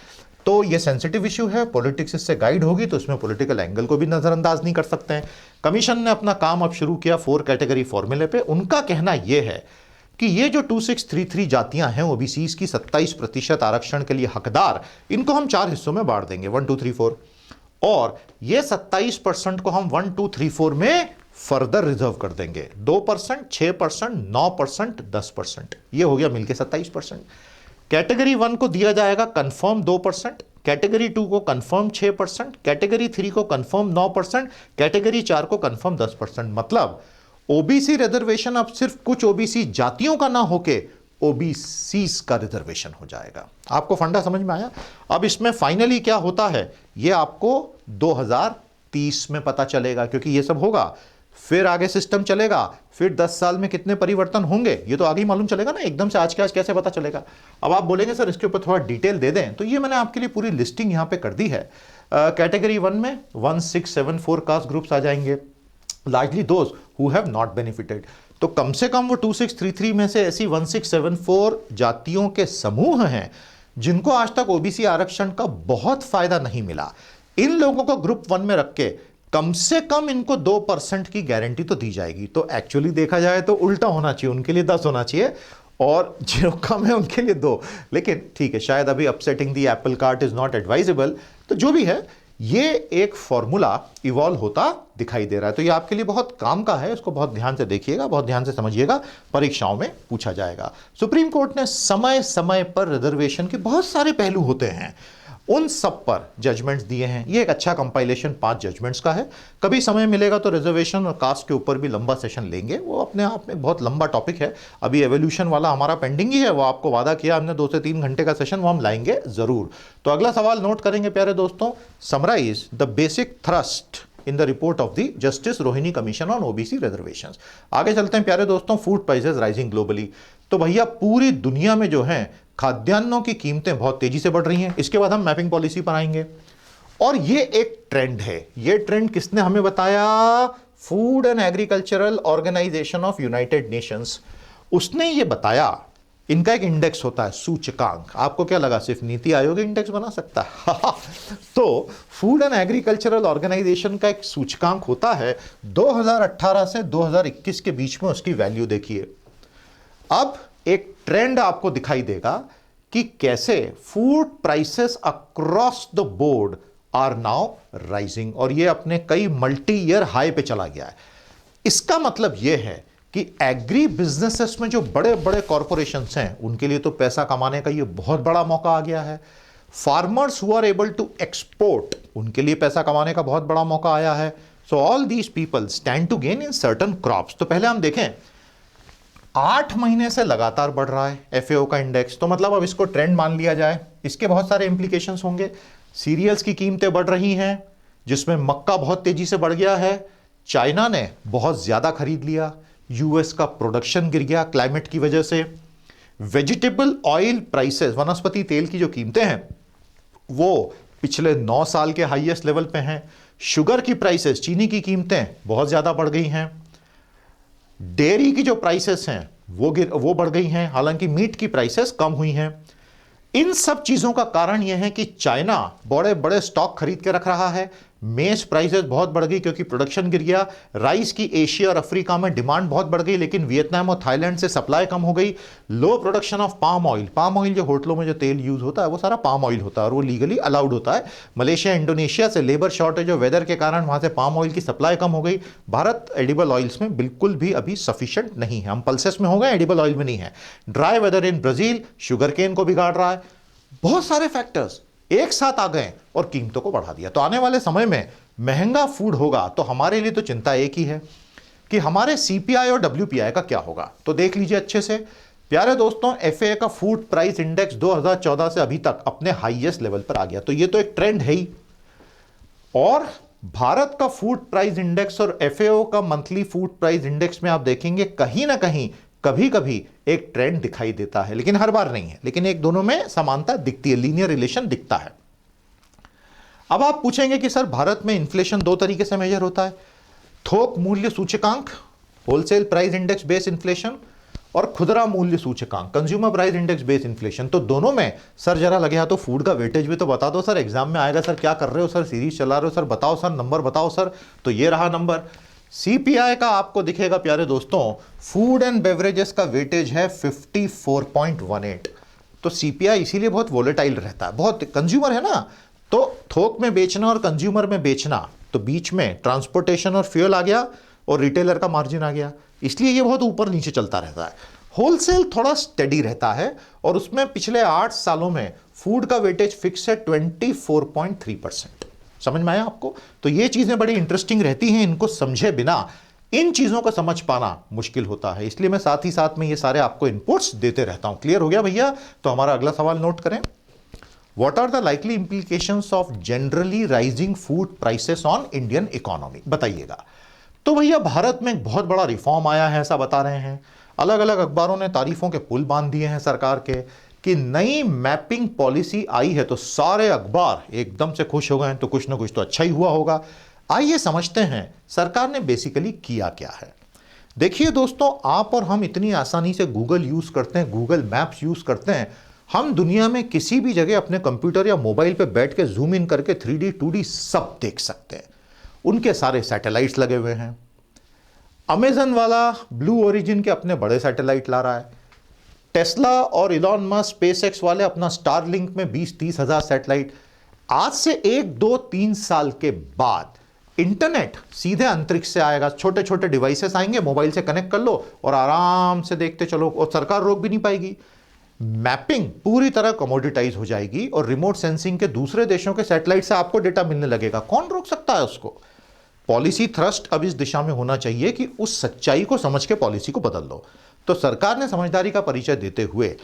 [SPEAKER 1] तो ये सेंसिटिव इश्यू है, पॉलिटिक्स इससे गाइड होगी, तो इसमें पॉलिटिकल एंगल को भी नजरअंदाज नहीं कर सकते हैं। कमीशन ने अपना काम अब शुरू किया 4 कैटेगरी फॉर्मूले पे। उनका कहना यह है कि ये जो 2633 जातियां हैं ओबीसीज की 27% आरक्षण के लिए हकदार, इनको हम 4 हिस्सों में बांट देंगे, 1 2 3 4, और ये 27% को हम 1 2 3 4 में फर्दर रिजर्व कर देंगे, 2%, 6%, 9%, 10%, ये हो गया मिलके 27%। कैटेगरी 1 को दिया जाएगा कंफर्म 2%, कैटेगरी 2 को कंफर्म 6%, कैटेगरी 3 को कंफर्म 9%, कैटेगरी 4 को कंफर्म 10%। मतलब ओबीसी रिजर्वेशन अब सिर्फ कुछ ओबीसी जातियों का ना होके ओबीसीज का रिजर्वेशन हो जाएगा। आपको फंडा समझ में आया? अब इसमें फाइनली क्या होता है ये आपको 2030 में पता चलेगा, क्योंकि ये सब होगा, फिर आगे सिस्टम चलेगा, फिर 10 साल में कितने परिवर्तन होंगे ये तो आगे ही मालूम चलेगा ना, एकदम से आज के आज कैसे पता चलेगा। अब आप बोलेंगे सर इसके ऊपर थोड़ा डिटेल दे दें, तो ये मैंने आपके लिए पूरी लिस्टिंग यहां पे कर दी है। कैटेगरी 1 में 1674 कास्ट ग्रुप्स आ जाएंगे, largely those who have not benefited. तो कम से कम वो 2633 में से ऐसी 1674 जातियों के समूह हैं जिनको आज तक ओबीसी आरक्षण का बहुत फायदा नहीं मिला, इन लोगों को ग्रुप 1 में रख के कम से कम इनको 2% की गारंटी तो दी जाएगी। तो एक्चुअली देखा जाए तो उल्टा होना चाहिए, उनके लिए 10 होना चाहिए और जो कम है उनके लिए 2। लेकिन ठीक है, शायद अभी upsetting the Apple cart is not advisable. तो जो भी है, ये एक फॉर्मूला इवॉल्व होता दिखाई दे रहा है। तो ये आपके लिए बहुत काम का है, इसको बहुत ध्यान से देखिएगा, बहुत ध्यान से समझिएगा, परीक्षाओं में पूछा जाएगा। सुप्रीम कोर्ट ने समय समय पर रिजर्वेशन के बहुत सारे पहलू होते हैं, उन सब पर जजमेंट्स दिए हैं। ये एक अच्छा कंपाइलेशन 5 जजमेंट्स का है। कभी समय मिलेगा तो रिजर्वेशन और कास्ट के ऊपर भी लंबा सेशन लेंगे, वो अपने आप में बहुत लंबा टॉपिक है। अभी एवोल्यूशन वाला हमारा पेंडिंग ही है, वो आपको वादा किया हमने 2 से 3 घंटे का सेशन, वो हम लाएंगे जरूर। तो अगला सवाल नोट करेंगे प्यारे दोस्तों, summarise the basic thrust in the report of the Justice Rohini commission on OBC reservations. आगे चलते हैं प्यारे दोस्तों, फूड प्राइसेस राइजिंग ग्लोबली। तो भैया पूरी दुनिया में जो है खाद्यान्नों की कीमतें बहुत तेजी से बढ़ रही हैं। इसके बाद हम मैपिंग पॉलिसी पर आएंगे और ये एक ट्रेंड है। ये ट्रेंड किसने हमें बताया? Food and Agricultural Organisation of United Nations, उसने ये बताया। इनका एक इंडेक्स होता है, सूचकांक। आपको क्या लगा सिर्फ नीति आयोग इंडेक्स बना सकता है? तो फूड एंड एग्रीकल्चरल ऑर्गेनाइजेशन का एक सूचकांक होता है। 2018 से 2021 के बीच में उसकी वैल्यू देखिए। अब एक ट्रेंड आपको दिखाई देगा कि कैसे food prices across the board are now rising, और ये अपने कई मल्टी ईयर हाई पे चला गया है। इसका मतलब यह है कि एग्री बिजनेसेस में जो बड़े बड़े कॉरपोरेशंस हैं, उनके लिए तो पैसा कमाने का ये बहुत बड़ा मौका आ गया है। Farmers who are able to export, उनके लिए पैसा कमाने का बहुत बड़ा मौका आया है। So all these people stand to gain in certain crops. तो पहले हम देखें, 8 महीने से लगातार बढ़ रहा है एफएओ का इंडेक्स। तो मतलब अब इसको ट्रेंड मान लिया जाए, इसके बहुत सारे इंप्लीकेशंस होंगे। सीरियल्स की कीमतें बढ़ रही हैं, जिसमें मक्का बहुत तेजी से बढ़ गया है। चाइना ने बहुत ज्यादा खरीद लिया। यूएस का प्रोडक्शन गिर गया क्लाइमेट की वजह से। वेजिटेबल ऑयल प्राइसेस, वनस्पति तेल की जो कीमतें हैं, वो पिछले 9 साल के हाईएस्ट लेवल पे हैं। शुगर की प्राइसेस, चीनी की कीमतें बहुत ज्यादा बढ़ गई हैं। डेयरी की जो प्राइसेस हैं वो बढ़ गई हैं, हालांकि मीट की प्राइसेस कम हुई हैं। इन सब चीजों का कारण यह है कि चाइना बड़े बड़े स्टॉक खरीद के रख रहा है। मेज प्राइसेस बहुत बढ़ गई क्योंकि प्रोडक्शन गिर गया। राइस की एशिया और अफ्रीका में डिमांड बहुत बढ़ गई, लेकिन वियतनाम और थाईलैंड से सप्लाई कम हो गई। Low production of palm oil, palm oil जो होटलों में जो तेल यूज होता है वो सारा पाम ऑयल होता है और वो लीगली अलाउड होता है। मलेशिया इंडोनेशिया से लेबर शॉर्टेज और वेदर के कारण वहां से पाम ऑयल की सप्लाई कम हो गई। भारत एडिबल ऑयल्स में बिल्कुल भी अभी सफिशिएंट नहीं है, हम पल्सेस में हो गए, एडिबल ऑयल में नहीं है। Dry weather in Brazil sugarcane को बिगाड़ रहा है। बहुत सारे फैक्टर्स एक साथ आ गए और कीमतों को बढ़ा दिया। तो आने वाले समय में महंगा फूड होगा तो हमारे लिए तो चिंता एक ही है कि हमारे सीपीआई और डब्ल्यूपीआई का क्या होगा। तो देख लीजिए अच्छे से प्यारे दोस्तों, एफए का फूड प्राइस इंडेक्स 2014 से अभी तक अपने हाईएस्ट लेवल पर आ गया। तो ये तो एक ट्रेंड है ही। और भारत का फूड प्राइस इंडेक्स और एफएओ का मंथली फूड प्राइस इंडेक्स में आप देखेंगे कहीं ना कहीं कभी कभी एक ट्रेंड दिखाई देता है, लेकिन हर बार नहीं है, लेकिन एक दोनों में समानता दिखती है, लीनियर रिलेशन दिखता है। अब आप पूछेंगे कि सर भारत में इन्फ्लेशन 2 तरीके से मेजर होता है, थोक मूल्य सूचकांक wholesale price index base inflation और खुदरा मूल्य सूचकांक consumer price index base inflation. तो दोनों में सर जरा लगे हाथों फूड का वेटेज भी तो बता दो सर, एग्जाम में आएगा सर, क्या कर रहे हो सर, सीरीज चला रहे हो सर, बताओ सर, नंबर बताओ सर। तो ये रहा नंबर। सीपीआई का आपको दिखेगा प्यारे दोस्तों, फूड एंड बेवरेजेस का वेटेज है 54.18। तो सीपीआई इसीलिए बहुत वोलेटाइल रहता है, बहुत कंज्यूमर है ना, तो थोक में बेचना और कंज्यूमर में बेचना, तो बीच में ट्रांसपोर्टेशन और फ्यूल आ गया और रिटेलर का मार्जिन आ गया, इसलिए ये बहुत ऊपर नीचे चलता रहता है। होलसेल थोड़ा स्टेडी रहता है और उसमें पिछले 8 सालों में फूड का वेटेज फिक्स है 24.3%। समझ में आया आपको? तो ये चीजें बड़ी इंटरेस्टिंग रहती हैं, इनको समझे बिना इन चीजों को समझ पाना मुश्किल होता है, इसलिए मैं साथ ही साथ में ये सारे आपको इनपुट्स देते रहता हूं। क्लियर हो गया भैया? तो हमारा अगला सवाल नोट करें, what are the likely implications of generally rising food prices on Indian economy, बताइएगा। तो भैया भारत में एक बहुत बड़ा रिफॉर्म आया है ऐसा बता रहे हैं, अलग अलग अखबारों ने तारीफों के पुल बांध दिए हैं सरकार के कि नई मैपिंग पॉलिसी आई है, तो सारे अखबार एकदम से खुश हो गए हैं, तो कुछ ना कुछ तो अच्छा ही हुआ होगा। आइए समझते हैं सरकार ने बेसिकली किया क्या है। देखिए दोस्तों, आप और हम इतनी आसानी से गूगल यूज करते हैं, गूगल मैप्स यूज करते हैं, हम दुनिया में किसी भी जगह अपने कंप्यूटर या मोबाइल पे बैठ के जूम इन करके 3D 2D सब देख सकते हैं। उनके सारे सैटेलाइट्स लगे हुए हैं। अमेजन वाला ब्लू ओरिजिन के अपने बड़े सैटेलाइट ला रहा है। टेस्ला और इलॉन मस्क स्पेसएक्स वाले अपना स्टारलिंक में 20-30 हजार सैटेलाइट। आज से 1-2-3 साल के बाद इंटरनेट सीधे अंतरिक्ष से आएगा। छोटे छोटे डिवाइसेस आएंगे, मोबाइल से कनेक्ट कर लो और आराम से देखते चलो, और सरकार रोक भी नहीं पाएगी। मैपिंग पूरी तरह कमोडिटाइज हो जाएगी और रिमोट सेंसिंग के दूसरे देशों के सैटेलाइट से आपको डेटा मिलने लगेगा। कौन रोक सकता है उसको? पॉलिसी थ्रस्ट अब इस दिशा में होना चाहिए कि उस सच्चाई को समझ के पॉलिसी को बदल दो। तो सरकार ने समझदारी का परिचय देते हुए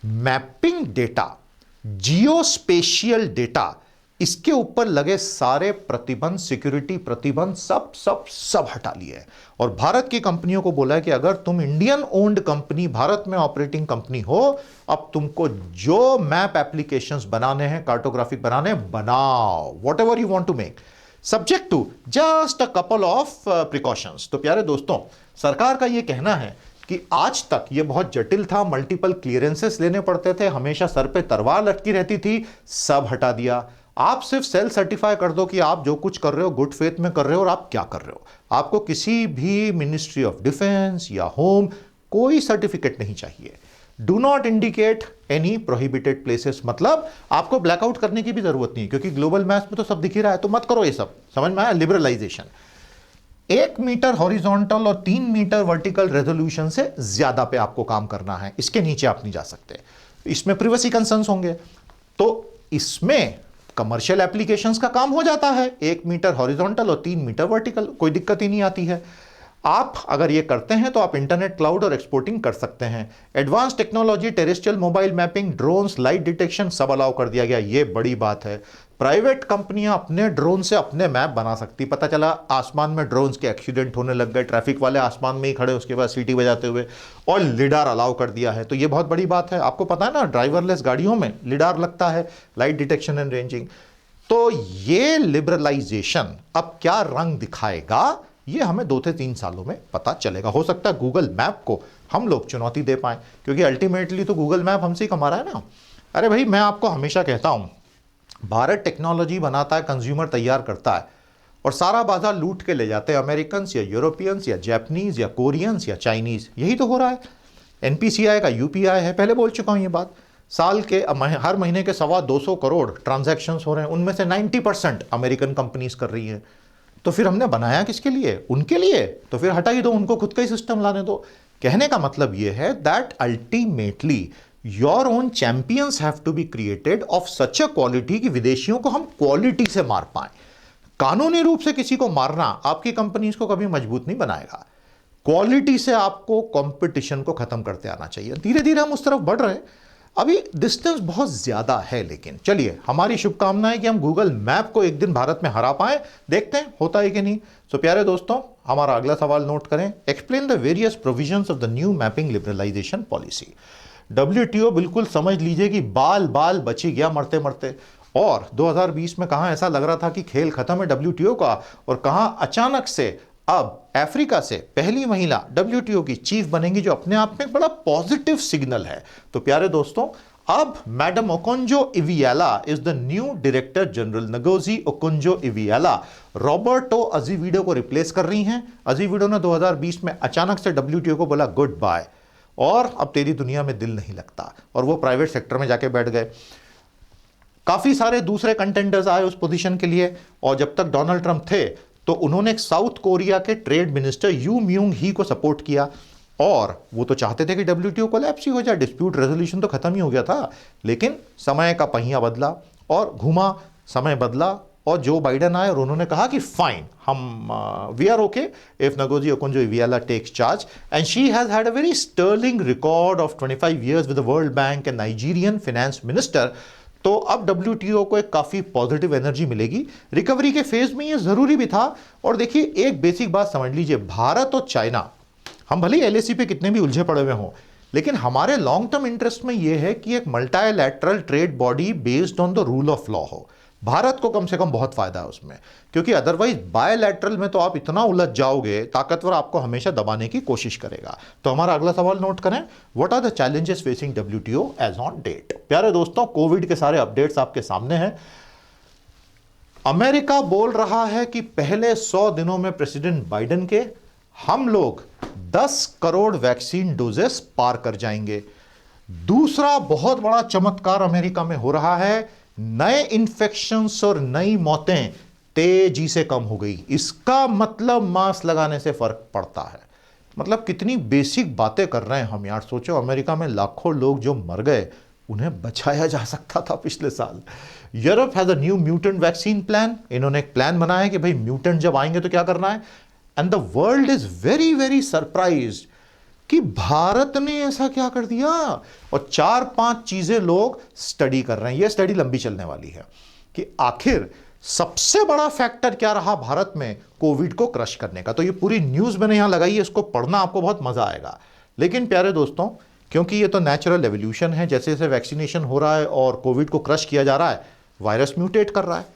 [SPEAKER 1] मैपिंग डेटा, जियोस्पेशियल डेटा, इसके ऊपर लगे सारे प्रतिबंध, सिक्योरिटी प्रतिबंध सब सब सब हटा लिए और भारत की कंपनियों को बोला है कि अगर तुम इंडियन ओन्ड कंपनी, भारत में ऑपरेटिंग कंपनी हो, अब तुमको जो मैप एप्लीकेशंस बनाने हैं, कार्टोग्राफिक बनाने, बनाओ, whatever you want to make, subject to just a couple of precautions. तो प्यारे दोस्तों, सरकार का यह कहना है कि आज तक यह बहुत जटिल था, मल्टीपल क्लियरेंसेस लेने पड़ते थे, हमेशा सर पे तलवार लटकी रहती थी, सब हटा दिया। आप सिर्फ सेल्फ सर्टिफाई कर दो कि आप जो कुछ कर रहे हो गुड फेथ में कर रहे हो और आप क्या कर रहे हो। आपको किसी भी मिनिस्ट्री ऑफ डिफेंस या होम कोई सर्टिफिकेट नहीं चाहिए। Do not indicate any prohibited places, मतलब आपको ब्लैकआउट करने की भी जरूरत नहीं, क्योंकि ग्लोबल मैप्स में तो सब दिख ही रहा है, तो मत करो ये सब। समझ में आया? लिबरलाइजेशन। 1 मीटर हॉरिजॉन्टल और 3 मीटर वर्टिकल रेजोल्यूशन से ज्यादा पे आपको काम करना है, इसके नीचे आप नहीं जा सकते। इसमें प्रिवेसी कंसर्न्स होंगे, तो इसमें कमर्शियल एप्लीकेशंस का काम हो जाता है। 1 मीटर हॉरिजॉन्टल और 3 मीटर वर्टिकल, कोई दिक्कत ही नहीं आती है। आप अगर ये करते हैं तो आप इंटरनेट, क्लाउड और एक्सपोर्टिंग कर सकते हैं। Advance technology, terrestrial mobile mapping, drones, light detection सब अलाउ कर दिया गया। ये बड़ी बात है। प्राइवेट कंपनियां अपने ड्रोन से अपने मैप बना सकती। पता चला आसमान में ड्रोन्स के एक्सीडेंट होने लग गए, ट्रैफिक वाले आसमान में ही खड़े उसके बाद सीटी बजाते हुए, और लिडार अलाउ कर दिया है। तो ये बहुत बड़ी बात है। आपको पता है ना, ड्राइवरलेस गाड़ियों में लिडार लगता है, लाइट डिटेक्शन एंड रेंजिंग। तो ये लिबरलाइजेशन अब क्या रंग दिखाएगा, ये हमें 2 से 3 सालों में पता चलेगा। हो सकता है गूगल मैप को हम लोग चुनौती दे पाएं, क्योंकि अल्टीमेटली तो गूगल मैप हमसे ही कमा रहा है ना। अरे भाई, मैं आपको हमेशा कहता हूं, भारत टेक्नोलॉजी बनाता है, कंज्यूमर तैयार करता है, और सारा बाजार लूट के ले जाते हैं अमेरिकन्स या यूरोपियंस या जापानीज या कोरियंस या चाइनीज। यही तो हो रहा है। एनपीसीआई का यूपीआई है, पहले बोल चुका हूं ये बात। साल के हर महीने के 225 करोड़ ट्रांजैक्शंस हो रहे हैं, उनमें से 90% अमेरिकन कंपनीज कर रही हैं। तो फिर हमने बनाया किसके लिए? उनके लिए। तो फिर हटा ही दो, उनको खुद का ही सिस्टम लाने दो। कहने का मतलब यह है that ultimately your own champions have to be created of such a quality कि विदेशियों को हम क्वालिटी से मार पाए। कानूनी रूप से किसी को मारना आपकी कंपनीज को कभी मजबूत नहीं बनाएगा। क्वालिटी से आपको कंपटीशन को खत्म करते आना चाहिए। धीरे धीरे हम उस तरफ बढ़ रहे हैं। अभी डिस्टेंस बहुत ज्यादा है, लेकिन चलिए, हमारी शुभकामना है कि हम गूगल मैप को एक दिन भारत में हरा पाएं। देखते हैं होता है कि नहीं। सो प्यारे दोस्तों, हमारा अगला सवाल नोट करें। Explain the various provisions of the new mapping liberalisation policy. WTO बिल्कुल समझ लीजिए कि बाल बाल बची गया मरते मरते। और 2020 में कहां ऐसा लग रहा था कि खेल खत्म है डब्ल्यूटीओ का, और कहां अचानक से अब अफ्रीका से पहली महिला डब्ल्यूटीओ की चीफ बनेंगी, जो अपने आप में एक बड़ा पॉजिटिव सिग्नल है। तो प्यारे दोस्तों, अब madam Okonjo Iweala is the new director general. Ngozi Okonjo Iweala Roberto Azevedo को रिप्लेस कर रही हैं। अजीविडो ने 2020 में अचानक से डब्ल्यूटीओ को बोला गुड बाय, और अब तेरी दुनिया में दिल नहीं लगता, और वो प्राइवेट सेक्टर में जाके बैठ गए। काफी सारे दूसरे कंटेंडर्स आए उस पोजीशन के लिए, और जब तक डोनाल्ड ट्रंप थे तो उन्होंने साउथ कोरिया के ट्रेड मिनिस्टर यू म्यूंग ही को सपोर्ट किया, और वो तो चाहते थे कि डब्ल्यूटीओ कोलैप्स ही हो जाए, डिस्प्यूट रेजोल्यूशन तो खत्म ही हो गया था। लेकिन समय का पहिया बदला और घूमा, समय बदला, और जो बाइडेन आए और उन्होंने कहा कि फाइन, हम we are okay if Ngozi Okonjo Iweala takes charge, and she has had a very sterling record of 25 years with the World Bank and Nigerian finance minister. तो अब डब्ल्यूटीओ को एक काफी पॉजिटिव एनर्जी मिलेगी। रिकवरी के फेज में ये जरूरी भी था। और देखिए, एक बेसिक बात समझ लीजिए, भारत और चाइना, हम भले एलएसी पे कितने भी उलझे पड़े हुए हों, लेकिन हमारे लॉन्ग टर्म इंटरेस्ट में यह है कि एक multilateral trade body based on the rule of law हो। भारत को कम से कम बहुत फायदा है उसमें, क्योंकि अदरवाइज बायलैटरल में तो आप इतना उलझ जाओगे, ताकतवर आपको हमेशा दबाने की कोशिश करेगा। तो हमारा अगला सवाल नोट करें, what are the challenges facing WTO as on date. प्यारे दोस्तों, कोविड के सारे अपडेट्स आपके सामने हैं। अमेरिका बोल रहा है कि पहले 100 दिनों में प्रेसिडेंट बाइडेन के हम लोग 10 करोड़ वैक्सीन डोजेस पार कर जाएंगे। दूसरा बहुत बड़ा चमत्कार अमेरिका में हो रहा है, नए इन्फेक्शंस और नई मौतें तेजी से कम हो गई। इसका मतलब मास्क लगाने से फर्क पड़ता है। मतलब कितनी बेसिक बातें कर रहे हैं हम यार। सोचो, अमेरिका में लाखों लोग जो मर गए, उन्हें बचाया जा सकता था पिछले साल। Europe has a new mutant vaccine plan. इन्होंने एक प्लान बनाया है कि भाई म्यूटेंट जब आएंगे तो क्या करना है। And the world is very very surprised कि भारत ने ऐसा क्या कर दिया। और 4-5 चीजें लोग स्टडी कर रहे हैं। यह स्टडी लंबी चलने वाली है कि आखिर सबसे बड़ा फैक्टर क्या रहा भारत में कोविड को क्रश करने का। तो ये पूरी न्यूज मैंने यहां लगाई है, इसको पढ़ना आपको बहुत मजा आएगा। लेकिन प्यारे दोस्तों, क्योंकि ये तो नेचुरल एवोल्यूशन है, जैसे जैसे वैक्सीनेशन हो रहा है और कोविड को क्रश किया जा रहा है, वायरस म्यूटेट कर रहा है।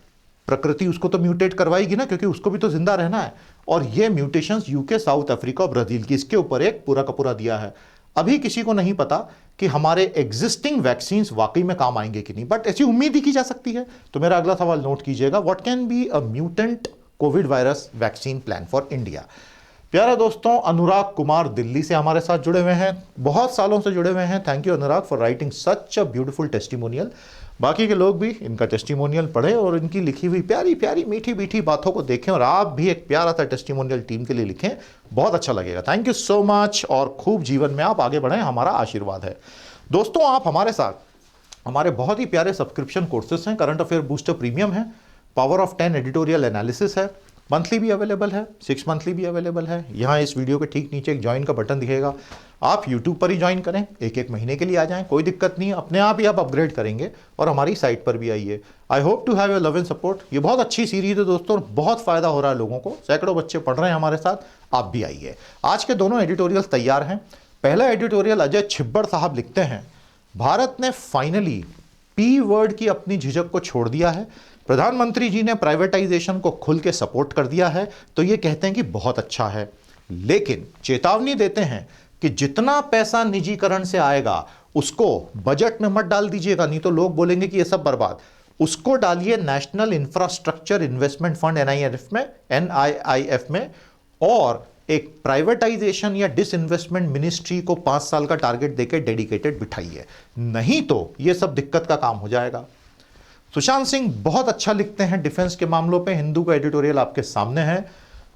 [SPEAKER 1] प्रकृति उसको तो म्यूटेट करवाएगी ना, क्योंकि उसको भी तो जिंदा रहना है। और ये म्यूटेशंस यूके, साउथ अफ्रीका और ब्राजील की, इसके ऊपर एक पूरा का पूरा दिया है। अभी किसी को नहीं पता कि हमारे एग्जिस्टिंग वैक्सीन वाकई में काम आएंगे कि नहीं, बट ऐसी उम्मीद ही की जा सकती है। तो मेरा अगला सवाल नोट कीजिएगा, what can be a mutant Covid virus vaccine plan for India. प्यारे दोस्तों, अनुराग कुमार दिल्ली से हमारे साथ जुड़े हुए हैं, बहुत सालों से जुड़े हुए हैं। Thank you Anurag for writing such a beautiful testimonial. बाकी के लोग भी इनका टेस्टिमोनियल पढ़ें और इनकी लिखी हुई प्यारी प्यारी मीठी मीठी बातों को देखें, और आप भी एक प्यारा सा टेस्टिमोनियल टीम के लिए लिखें, बहुत अच्छा लगेगा। थैंक यू सो मच, और खूब जीवन में आप आगे बढ़ें, हमारा आशीर्वाद है। दोस्तों, आप हमारे साथ हमारे बहुत ही प्यारे सब्सक्रिप्शन कोर्सेज हैं। करंट अफेयर बूस्टर प्रीमियम है, पावर ऑफ 10 एडिटोरियल एनालिसिस है, मंथली भी अवेलेबल है, 6 मंथली भी अवेलेबल है। यहाँ इस वीडियो के ठीक नीचे एक ज्वाइन का बटन दिखेगा, आप यूट्यूब पर ही ज्वाइन करें, एक महीने के लिए आ जाएं, कोई दिक्कत नहीं है, अपने आप ही आप अपग्रेड करेंगे। और हमारी साइट पर भी आइए। I hope to have your love and support. ये बहुत अच्छी सीरीज है दोस्तों, और बहुत फायदा हो रहा है लोगों को, सैकड़ों बच्चे पढ़ रहे हैं हमारे साथ, आप भी आइए। आज के दोनों एडिटोरियल तैयार हैं। पहला एडिटोरियल अजय छिब्बड़ साहब लिखते हैं, भारत ने फाइनली पी वर्ड की अपनी झिझक को छोड़ दिया है, प्रधानमंत्री जी ने प्राइवेटाइजेशन को खुल के सपोर्ट कर दिया है, तो ये कहते हैं कि बहुत अच्छा है, लेकिन चेतावनी देते हैं कि जितना पैसा निजीकरण से आएगा उसको बजट में मत डाल दीजिएगा, नहीं तो लोग बोलेंगे कि ये सब बर्बाद। उसको डालिए national infrastructure investment fund NIIF में, और एक प्राइवेटाइजेशन या डिसइन्वेस्टमेंट मिनिस्ट्री को 5 साल का टारगेट देकर डेडिकेटेड बिठाइए, नहीं तो ये सब दिक्कत का काम हो जाएगा। सुशांत सिंह बहुत अच्छा लिखते हैं डिफेंस के मामलों पे, हिंदू का एडिटोरियल आपके सामने है।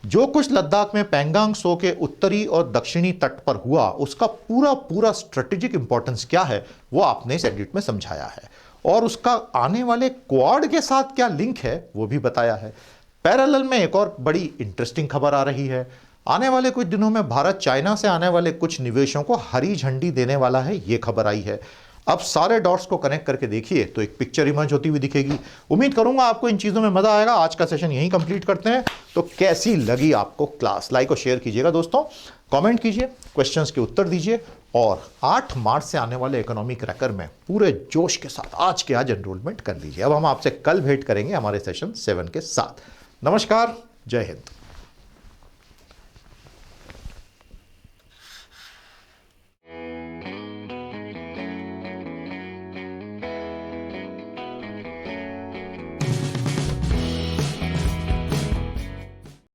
[SPEAKER 1] जो कुछ लद्दाख में पैंगांग सो के उत्तरी और दक्षिणी तट पर हुआ, उसका पूरा पूरा स्ट्रेटेजिक इंपॉर्टेंस क्या है, वो आपने इस एडिट में समझाया है, और उसका आने वाले क्वाड के साथ क्या लिंक है वो भी बताया है। पैरेलल में एक और बड़ी इंटरेस्टिंग खबर आ रही है, आने वाले कुछ दिनों में भारत चाइना से आने वाले कुछ निवेशों को हरी झंडी देने वाला है, ये खबर आई है। अब सारे डॉट्स को कनेक्ट करके देखिए तो एक पिक्चर इमर्ज होती हुई दिखेगी। उम्मीद करूंगा आपको इन चीज़ों में मजा आएगा। आज का सेशन यहीं कंप्लीट करते हैं। तो कैसी लगी आपको क्लास, लाइक और शेयर कीजिएगा दोस्तों, कमेंट कीजिए, क्वेश्चंस के उत्तर दीजिए, और 8 मार्च से आने वाले इकोनॉमिक क्रैकर में पूरे जोश के साथ आज के आज एनरोलमेंट कर लीजिए। अब हम आपसे कल भेंट करेंगे हमारे सेशन 7 के साथ। नमस्कार, जय हिंद।